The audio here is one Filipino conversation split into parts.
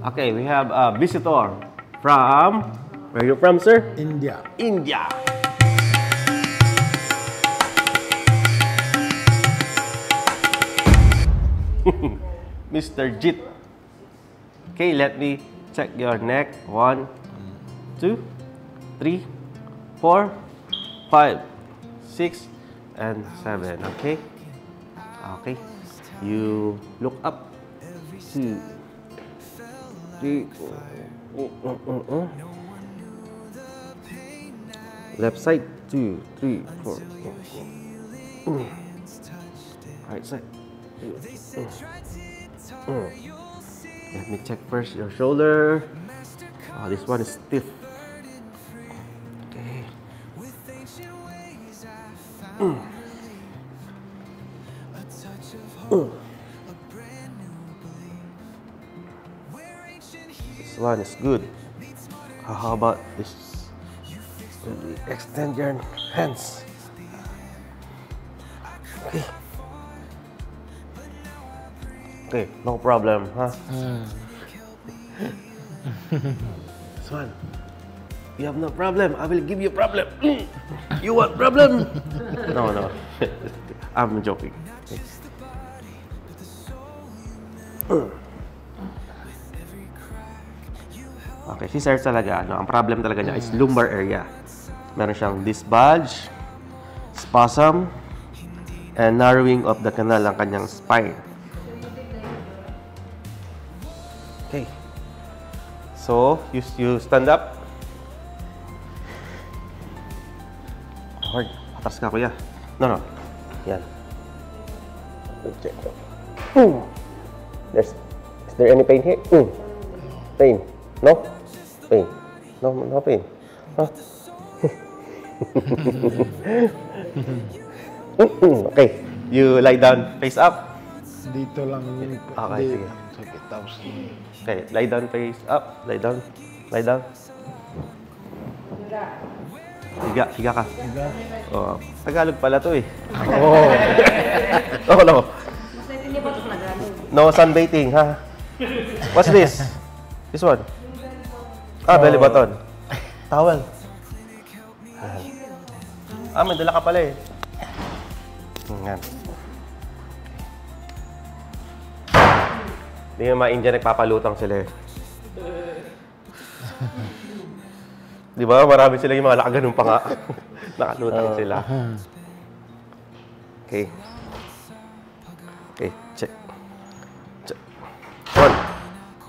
Okay, we have a visitor from... Where are you from, sir? India. India. Mr. Jit. Okay, let me check your neck. 1, 2, 3, 4, 5, 6, and 7. Okay? Okay. You look up. 2, 3, left side. 2, 3, 4. Right side. Let me check first your shoulder. Oh, this one is stiff. Okay. This one is good. How about this? Extend your hands. Okay. Okay, no problem, huh? This one. You have no problem. I will give you a problem. You want problem? No. I'm joking. Okay, si sir talaga, ang problem talaga niya is lumbar area. Meron siyang disc bulge, spasm, and narrowing of the canal ng kanyang spine. Okay. So, you stand up. Hard. Atras ka, kuya. No. Yan. Okay. Is there any pain here? Pain? No? Pain? No pain. Huh? Okay. You lie down, face up. Dito lang yun. Okay, sige. Sakit tapos. Okay, lie down, face up. Lie down. Higa ka. Higa. Oh, Tagalog pala to eh. Oh. Oh, no. No sunbathing, ha? What's this? This one? Belly button. Towel. May dala ka pala eh. Yan. Hindi yung mga Indian nagpapalutang sila eh. Di ba? Marami sila yung mga nakaganong pa nga. Nakalutang sila. Okay. Okay, check.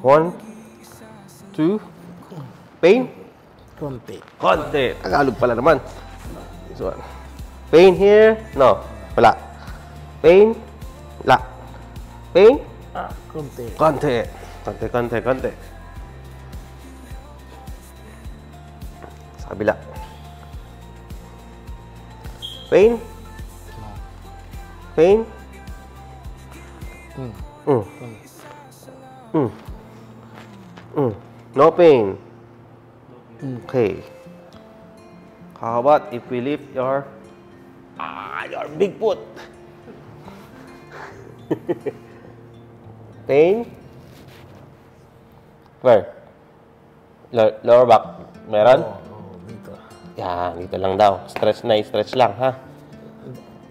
1, 2. Pain? Konti. Tagalog pala naman. This one. Pain here? No. Wala. Pain? Wala. Pain? Konti. Konti. Sa kabila. Pain? Pain? No pain. Okay. How about if we lift your big foot? Pain? Where? Lower back. Meron? Dito. Yan, dito lang daw. Stretch lang, ha?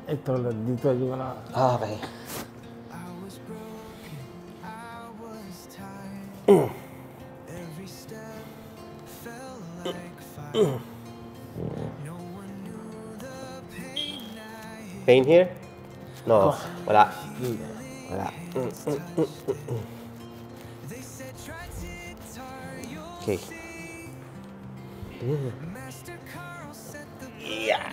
Ito lang, dito yung na. Okay. Pain here? No. Wala. Okay. Yeah.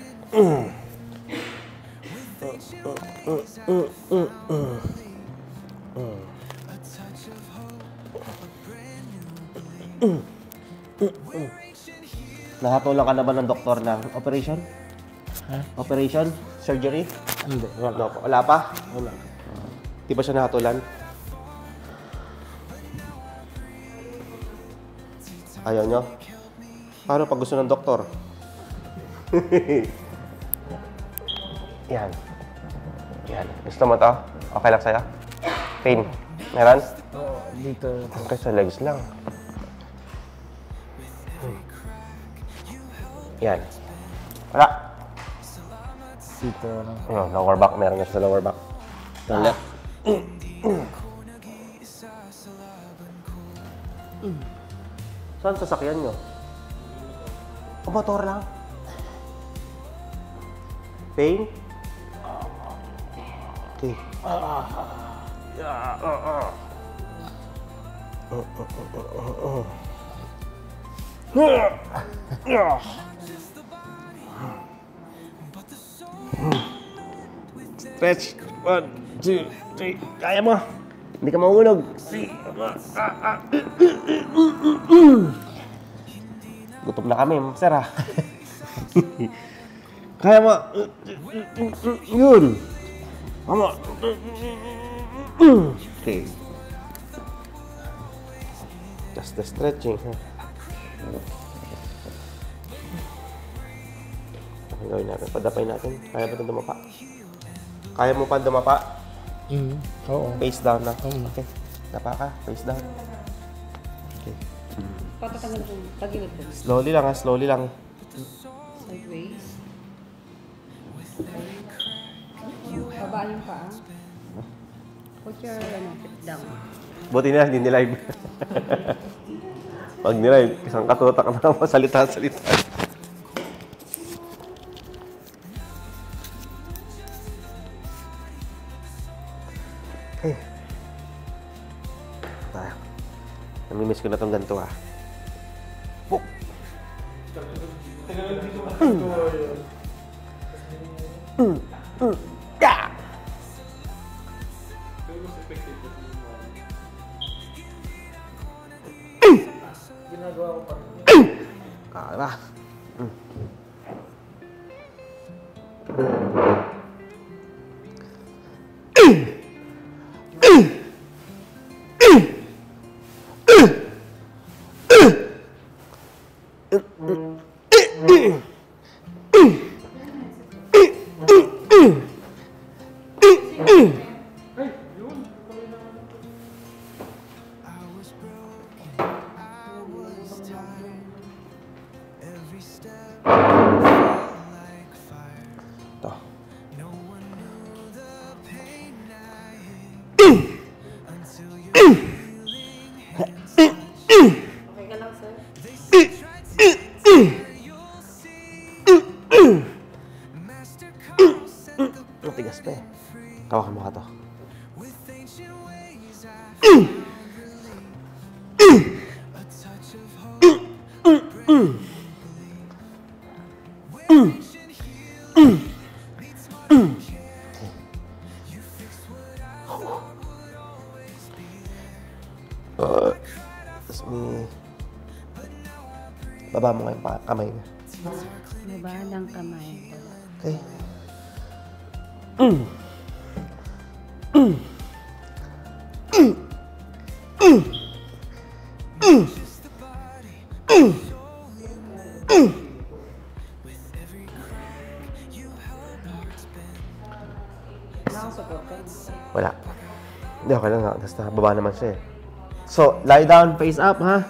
Nakatulang ka na ba ng doktor ng operation? Operation? Surgery? Hindi, wala. Wala pa? Wala. Di ba siya nakatulan? Ayaw nyo? Paano pag gusto ng doktor? Yan. Gusto mo to? Okay lang sa'yo? Pain? Meron? Oo, Dito. Okay, sa legs lang. Yan. Wala. Dito lang. Lower back. Meron nga siya sa lower back. Sa left. Saan sasakyan nyo? O motor lang? Pain? Okay. Stretch. 1, 2, 3. Kaya mo. Hindi ka mahulog. Gutom na kami, sir ha. Kaya mo. Yun. Mama. Okay. Just the stretching. Ang gawin natin, padapay natin. Kaya ba ito dumapa? Kaya mo pa dumapa? Oo. Face down na. Okay. Dapa ka, face down. Okay. Patatanggal ko. Tagilid ko. Slowly lang ha, slowly lang. Sideways. Baba yung paa. Put your feet down. Buti na, hindi nilive. Pag nilive, isang katutak na masalita-salita. Okay. Tayo. Namimiss ko na itong ganito ah. Puk! Yeah! Kaya. Okay ka lang, sir? Matigas pa eh. Tawakan mo ka to. Tapos baba mo nga yung kamay niya. Baba lang kamay. Okay. Nakasupport ka. Wala. Hindi, okay lang nga. Tapos baba naman siya eh. So, lie down, face up, ha?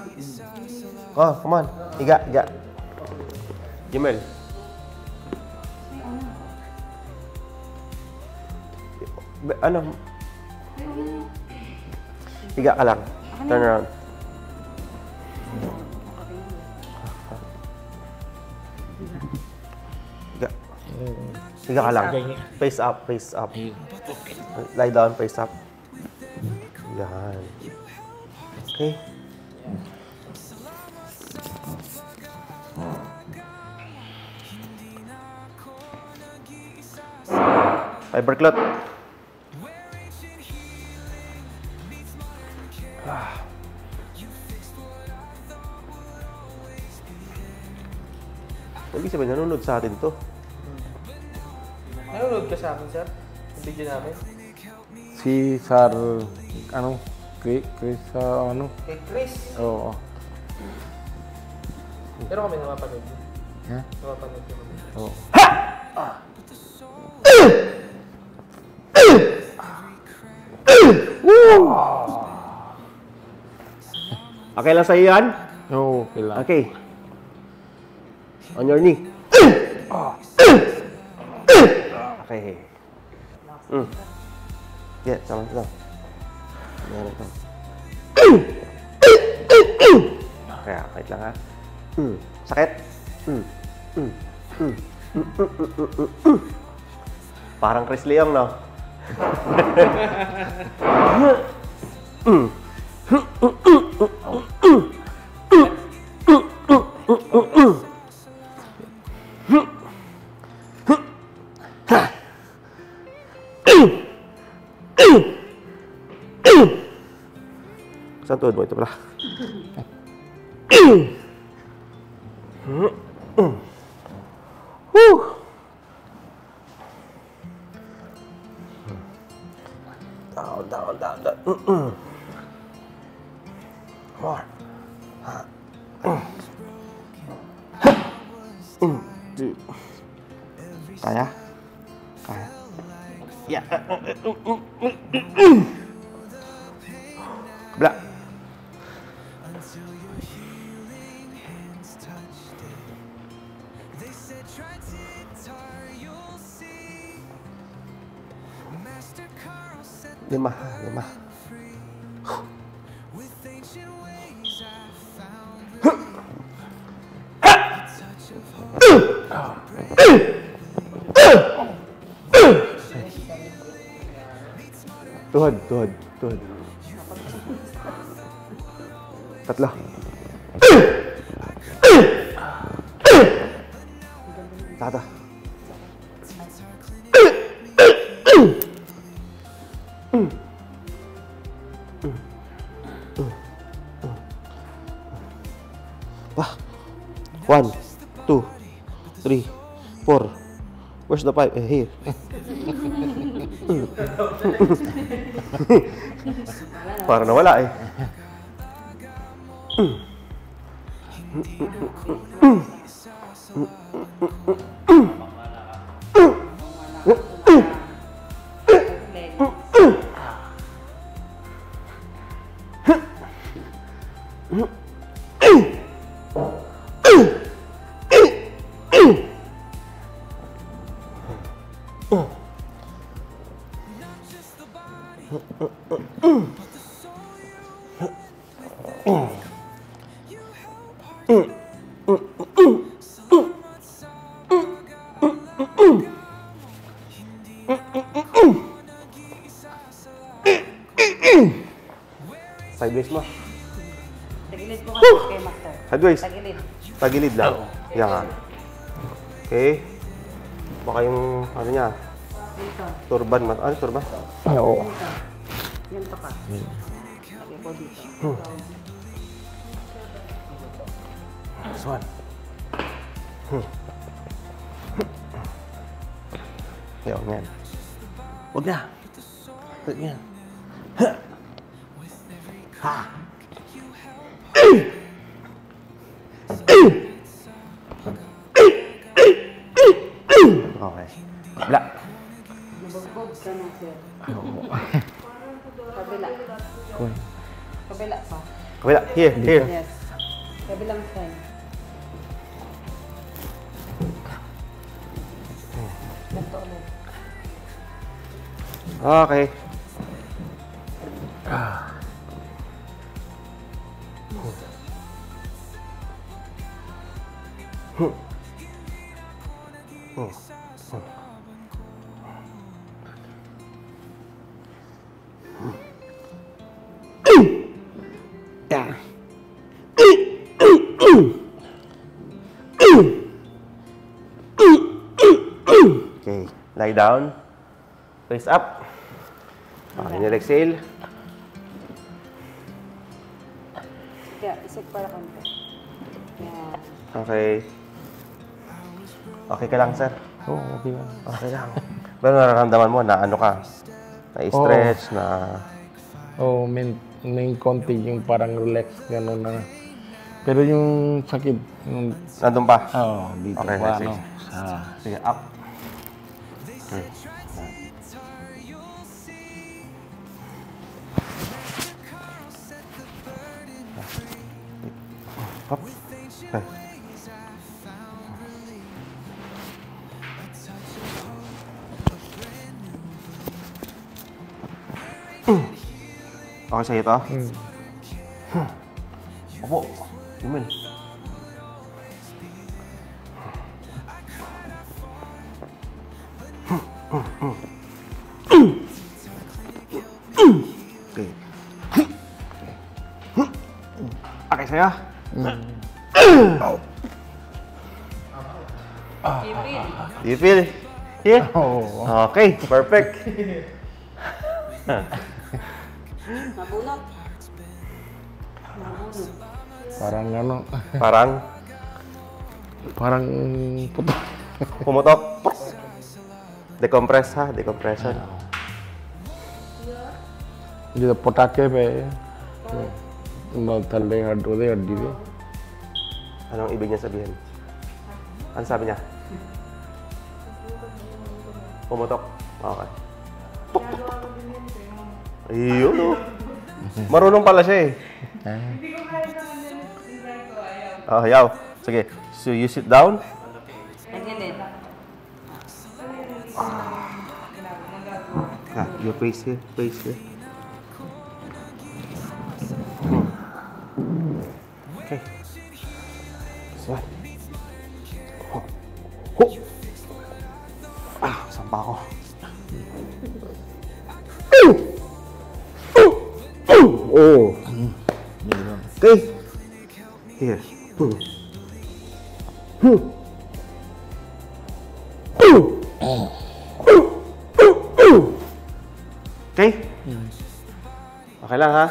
Oh, come on. Higa, higa. Jimel. Ano? Higa ka lang. Turn around. Higa. Higa ka lang. Face up, face up. Lie down, face up. Yan. Okay. Fiber clot. Ibig sabihin, nanonood sa atin to. Nanonood ka sa akin, sir? Yung video namin? Si Sir, ano, Chris, ano, Kay Chris. oo. Pero kami napapanood yun. Ha? Napapanood yun. Oo. Okay lang sa'yo yan? Oo, okay lang. Okay. On your knee. Okay. Yeah, sama lang. Meron ito. Kaya, wait lang ha. Sakit? Parang Chris Leong, no? Saan tuhod mo? Ito pala. Down. More. Two. Kaya? Kaya. Yeah. Kabila. Lima. Tuhod. Tatlo. Tata. Wah. 1, 2, 3, 4. Where's the pipe? Here. Parang nawala eh. Sideways mo. Tagilid po kasi kay Master. Sideways. Tagilid. Tagilid lang. Yan nga. Okay. Baka yung, ano niya, Dito. turban. Ano turban? Oo. Yan to ka. Lagay po dito. This one. Yan, yan. Huwag na. Huwag yan. Ha! Okay. Kabila. Nabugbog ka na, sir. Kabila. Kabila pa. Kabila. Here. Yes. Kabilang side. Ganito ulit. Okay. Yeah. Okay, lie down. Raise up. Okay, exhale. Kaya, isip para konti. Yan. Okay. Okay ka lang, sir? Oo, okay lang. Okay lang. Pero nararamdaman mo na ano ka? Na-stretch, na... Oo, may konti yung parang relax, gano'n na. Pero yung sakit, yung... Nandun pa? Oo, dito Okay, pa, sige. ano. Sige, up. Hop. Okay. Okay sa'yo ito? Opo. Iman. Okay. Okay sa'yo? Ipil. Do you feel? Yeah? Oo. Okay, perfect. Nabunot. Nabunot. Parang ano, Parang parang puto. pumutok. Decompress ha, decompression. ਜਿਹਦਾ ਪਟਾਕੇ ਪਏ ਨਾਲ ਥੱਲੇ ਉਹਦੇ ਹੱਡੀ ਦੇ Anong ibig niya sabihin? Ano sabi niya? Pumutok. Okay. Tuk, tuk, tuk. Ayun oh. Marunong pala siya eh. Oh, yaw. Sige. So you sit down. Nagilid. Yeah, your face here. Face here. Okay. So. Ho. Ah, sampa ako. Oh. Okay. Here. Okay? Okay lang ha?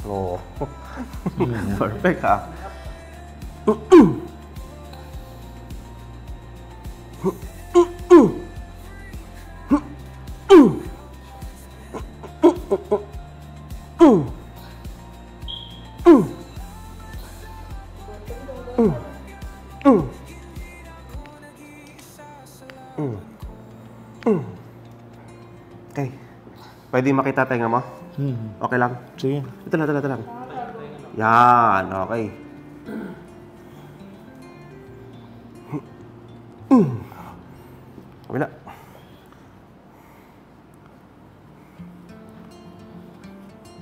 Oh. Perfect ha? Okay. Pwede makita tenga mo? Okay lang? sige Ito lang. Yan, okay. Kabila.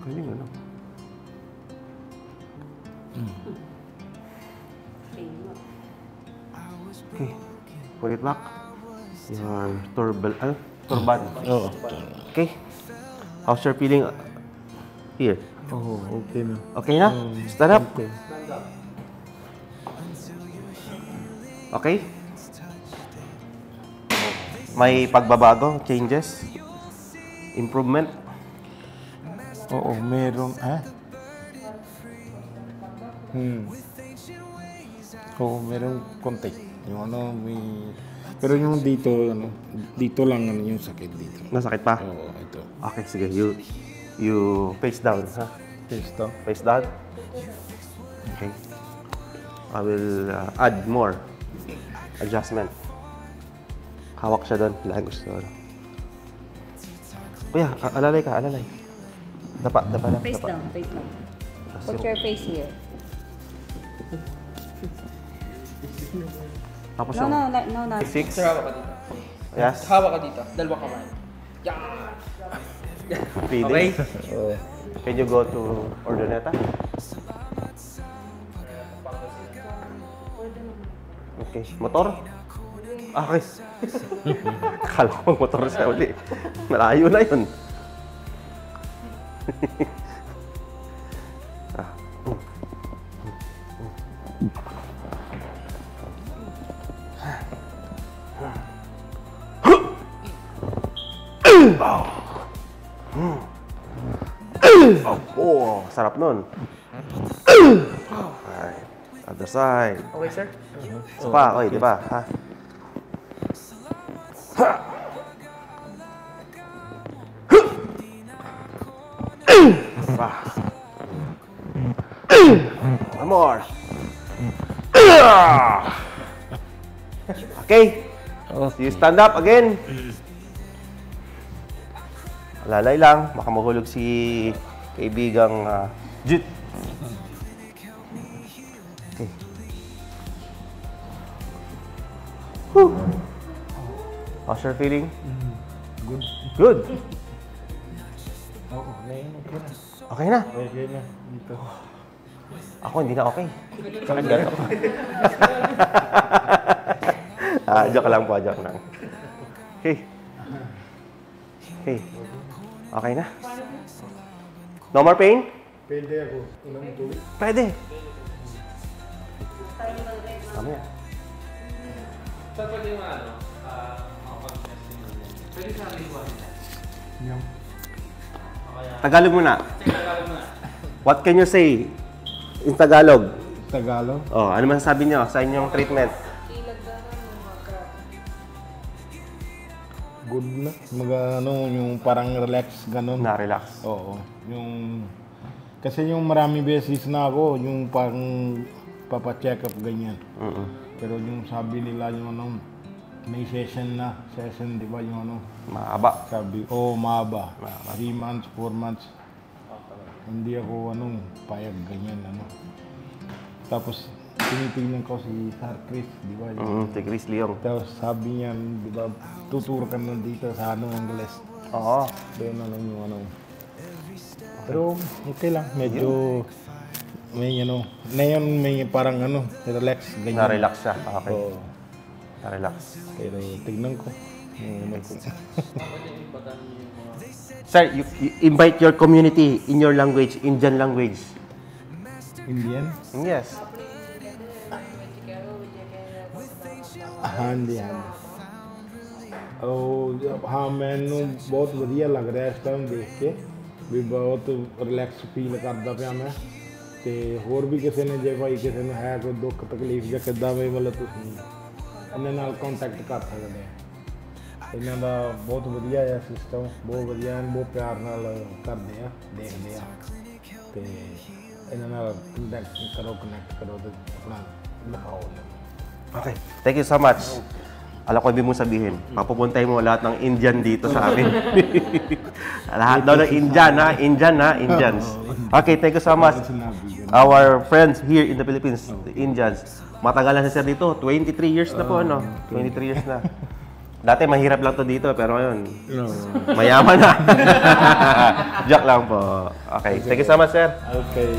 Galing ano? Okay. Put it back. Your turban. oo Okay. How's your feeling here? oo okay na Okay na? Stand up. Okay? May pagbabago, changes, improvement. oo meron oo meron konti yung ano may pero yung dito lang ano yung sakit dito Nasakit pa? oo ito Okay, sige. You face down, ha? testo Face down. Okay. I will add more adjustment. Hawak siya doon. Dahil gusto ko. Kuya, alalay ka, alalay. Dapa lang. Face Dapa. down, face down. Put your face here. Tapos No, yung no, no, not. fix. Sir, hawak ka dito. Yes. Hawak ka dito. Dalawang kamay. Feeding. oo Can you go to Ordoneta? Okay. Motor? Okay. Akala ko motor siya uli. Malayo na yun. Oh, sarap nun. Alright. Other side. Okay, sir? Isa pa, okay, di ba? Ha? Pa. more. Okay. You stand up again. Lalay lang. Baka mahulog si kaibigang Jut. Okay. Whew. How's your feeling? Good. Good. Oo, okay na. Okay na. Okay na. Dito. Ako hindi na okay. Sakit ganito. Joke lang po, joke lang. Okay. Okay. Okay na. No more pain? Pwede ako. Unang tubig. Pwede. Mamaya. Sir, pwede yung makapag-testing mo. Pwede sa lingwan. Yung. Tagalog muna. Tagalog na. What can you say in Tagalog? Tagalog. Oh, ano masasabi niyo sa inyong treatment? Good na. Yung parang relax, ganun. Na-relax. Oo. Kasi yung marami beses na ako, yung parang papacheck up ganyan. Pero yung sabi nila yung may session, di ba yung Mahaba. sabi, mahaba. 3 months, 4 months. Hindi ako payag ganyan Tapos tinitingnan ko si Sir Chris, di ba? Si Chris Leong. Tapos sabi niya, di ba, tuturo ka na dito sa Angeles. Oo. Doon na lang yung Pero okay lang, medyo ngayon may parang relax, ganyan. Na-relax siya. Okay. Oo. Na-relax. Pero tignan ko. Sir, you invite your community in your language, Indian language. Indian? Yes. हाँ जी हाँ हाँ मैनू बहुत वधिया लग रहा इस टाइम देख के भी बहुत रिलैक्स फील करता पाया मैं ते होर भी किसी ने जे भाई किसी ने है कोई दुख तकलीफ या किदा भी मतलब तुसीं इन्हां नाल कॉन्टैक्ट कर सकते इन्हां दा बहुत वधिया है सिस्टम बहुत वधिया है बहुत प्यार नाल करदे आ देखदे आ ते इन्हां नाल कनेक्ट करो ते अपना दिखाओ Okay. Thank you so much. Alam ko ibig mong sabihin, papupuntay mo lahat ng Indian dito sa amin. Lahat daw ng Indian, ha? Indians. Okay, thank you so much. Our friends here in the Philippines, the Indians. Matagal na si Sir dito, 23 years na po, 23 years na. Dati mahirap lang to dito, pero ngayon, mayaman na. Joke lang po. Okay, thank you so much, Sir. Okay.